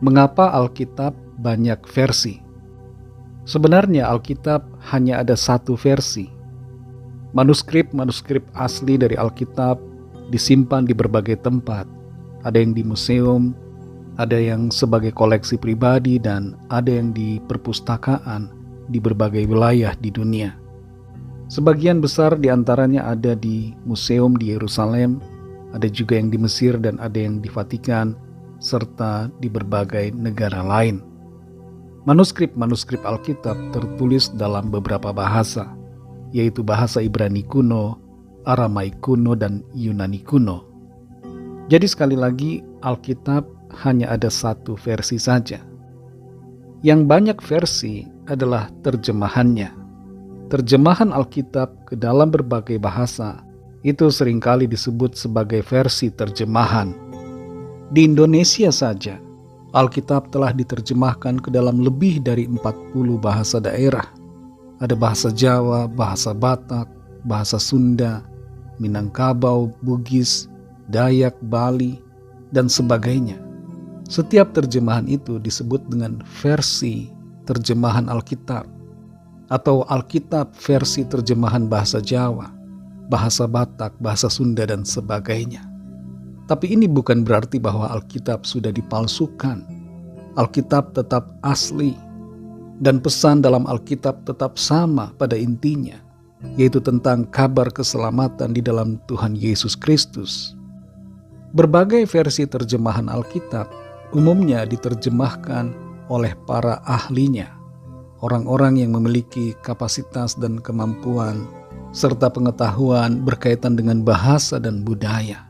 Mengapa Alkitab banyak versi? Sebenarnya Alkitab hanya ada satu versi. Manuskrip-manuskrip asli dari Alkitab disimpan di berbagai tempat. Ada yang di museum, ada yang sebagai koleksi pribadi, dan ada yang di perpustakaan di berbagai wilayah di dunia. Sebagian besar di antaranya ada di museum di Yerusalem, ada juga yang di Mesir dan ada yang di Vatikan, serta di berbagai negara lain. Manuskrip-manuskrip Alkitab tertulis dalam beberapa bahasa, yaitu bahasa Ibrani kuno, Aramaik kuno, dan Yunani kuno. Jadi sekali lagi, Alkitab hanya ada satu versi saja. Yang banyak versi adalah terjemahannya. Terjemahan Alkitab ke dalam berbagai bahasa itu seringkali disebut sebagai versi terjemahan. Di Indonesia saja, Alkitab telah diterjemahkan ke dalam lebih dari 40 bahasa daerah. Ada bahasa Jawa, bahasa Batak, bahasa Sunda, Minangkabau, Bugis, Dayak, Bali, dan sebagainya. Setiap terjemahan itu disebut dengan versi terjemahan Alkitab, atau Alkitab versi terjemahan bahasa Jawa, bahasa Batak, bahasa Sunda, dan sebagainya. Tapi ini bukan berarti bahwa Alkitab sudah dipalsukan. Alkitab tetap asli, dan pesan dalam Alkitab tetap sama pada intinya, yaitu tentang kabar keselamatan di dalam Tuhan Yesus Kristus. Berbagai versi terjemahan Alkitab umumnya diterjemahkan oleh para ahlinya, orang-orang yang memiliki kapasitas dan kemampuan serta pengetahuan berkaitan dengan bahasa dan budaya.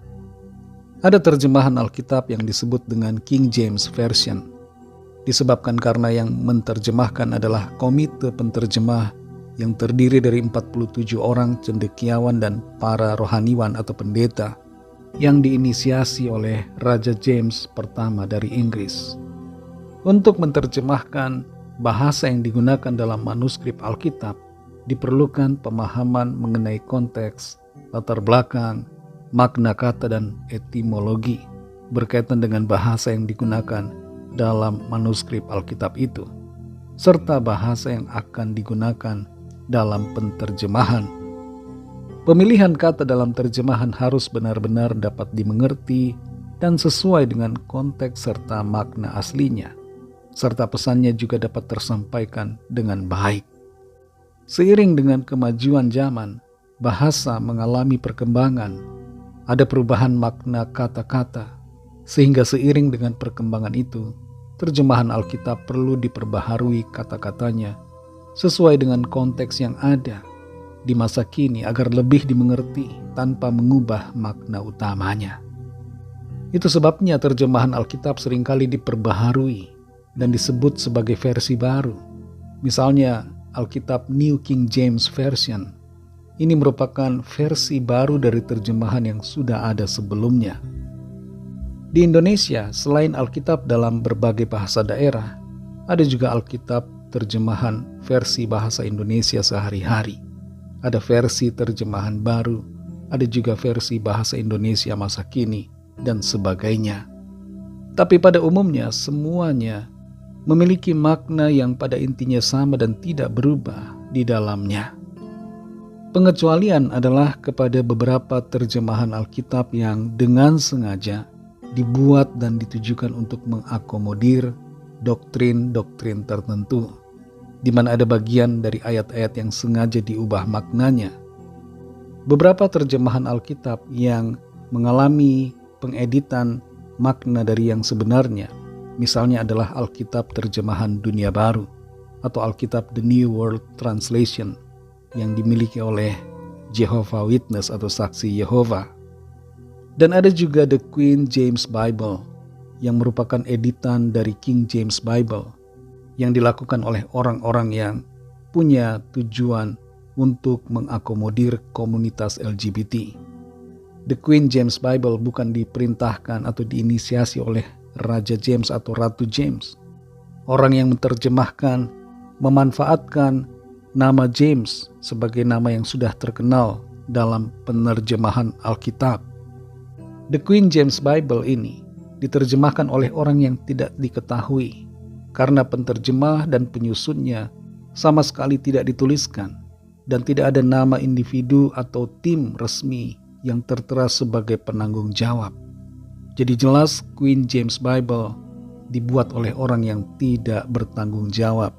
Ada terjemahan Alkitab yang disebut dengan King James Version, disebabkan karena yang menterjemahkan adalah komite penterjemah yang terdiri dari 47 orang cendekiawan dan para rohaniwan atau pendeta yang diinisiasi oleh Raja James pertama dari Inggris. Untuk menterjemahkan bahasa yang digunakan dalam manuskrip Alkitab, diperlukan pemahaman mengenai konteks, latar belakang, makna kata, dan etimologi berkaitan dengan bahasa yang digunakan dalam manuskrip Alkitab itu, serta bahasa yang akan digunakan dalam penterjemahan. Pemilihan kata dalam terjemahan harus benar-benar dapat dimengerti dan sesuai dengan konteks serta makna aslinya, serta pesannya juga dapat tersampaikan dengan baik. Seiring dengan kemajuan zaman, bahasa mengalami perkembangan. Ada perubahan makna kata-kata, sehingga seiring dengan perkembangan itu, terjemahan Alkitab perlu diperbaharui kata-katanya sesuai dengan konteks yang ada di masa kini agar lebih dimengerti tanpa mengubah makna utamanya. Itu sebabnya terjemahan Alkitab seringkali diperbaharui dan disebut sebagai versi baru. Misalnya Alkitab New King James Version. Ini merupakan versi baru dari terjemahan yang sudah ada sebelumnya. Di Indonesia, selain Alkitab dalam berbagai bahasa daerah, ada juga Alkitab terjemahan versi bahasa Indonesia sehari-hari. Ada versi terjemahan baru, ada juga versi bahasa Indonesia masa kini, dan sebagainya. Tapi pada umumnya semuanya memiliki makna yang pada intinya sama dan tidak berubah di dalamnya. Pengecualian adalah kepada beberapa terjemahan Alkitab yang dengan sengaja dibuat dan ditujukan untuk mengakomodir doktrin-doktrin tertentu, di mana ada bagian dari ayat-ayat yang sengaja diubah maknanya. Beberapa terjemahan Alkitab yang mengalami pengeditan makna dari yang sebenarnya, misalnya adalah Alkitab terjemahan Dunia Baru atau Alkitab The New World Translation yang dimiliki oleh Jehovah Witness atau Saksi Yehova. Dan ada juga The Queen James Bible yang merupakan editan dari King James Bible yang dilakukan oleh orang-orang yang punya tujuan untuk mengakomodir komunitas LGBT. The Queen James Bible bukan diperintahkan atau diinisiasi oleh Raja James atau Ratu James. Orang yang menerjemahkan memanfaatkan nama James sebagai nama yang sudah terkenal dalam penerjemahan Alkitab. The Queen James Bible ini diterjemahkan oleh orang yang tidak diketahui, karena penterjemah dan penyusunnya sama sekali tidak dituliskan, dan tidak ada nama individu atau tim resmi yang tertera sebagai penanggung jawab. Jadi jelas Queen James Bible dibuat oleh orang yang tidak bertanggung jawab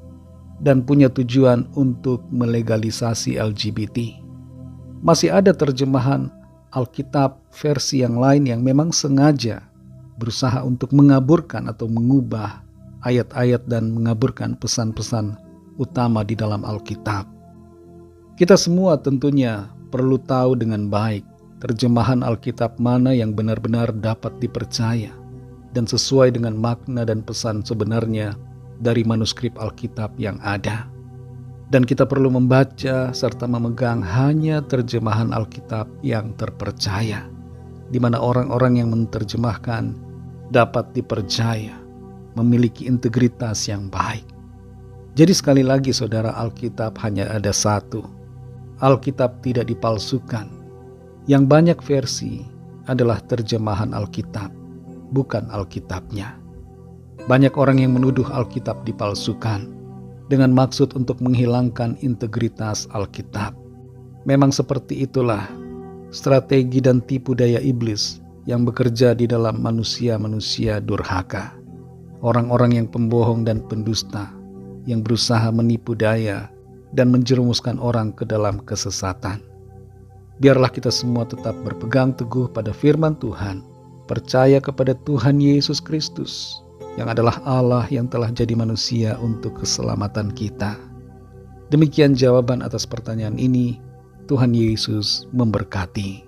dan punya tujuan untuk melegalisasi LGBT. Masih ada terjemahan Alkitab versi yang lain yang memang sengaja berusaha untuk mengaburkan atau mengubah ayat-ayat dan mengaburkan pesan-pesan utama di dalam Alkitab. Kita semua tentunya perlu tahu dengan baik terjemahan Alkitab mana yang benar-benar dapat dipercaya dan sesuai dengan makna dan pesan sebenarnya dari manuskrip Alkitab yang ada. Dan kita perlu membaca serta memegang hanya terjemahan Alkitab yang terpercaya, di mana orang-orang yang menerjemahkan dapat dipercaya, memiliki integritas yang baik. Jadi sekali lagi saudara, Alkitab hanya ada satu. Alkitab tidak dipalsukan. Yang banyak versi adalah terjemahan Alkitab, bukan Alkitabnya. Banyak orang yang menuduh Alkitab dipalsukan dengan maksud untuk menghilangkan integritas Alkitab. Memang seperti itulah strategi dan tipu daya iblis yang bekerja di dalam manusia-manusia durhaka. Orang-orang yang pembohong dan pendusta yang berusaha menipu daya dan menjerumuskan orang ke dalam kesesatan. Biarlah kita semua tetap berpegang teguh pada firman Tuhan, percaya kepada Tuhan Yesus Kristus, yang adalah Allah yang telah jadi manusia untuk keselamatan kita. Demikian jawaban atas pertanyaan ini. Tuhan Yesus memberkati.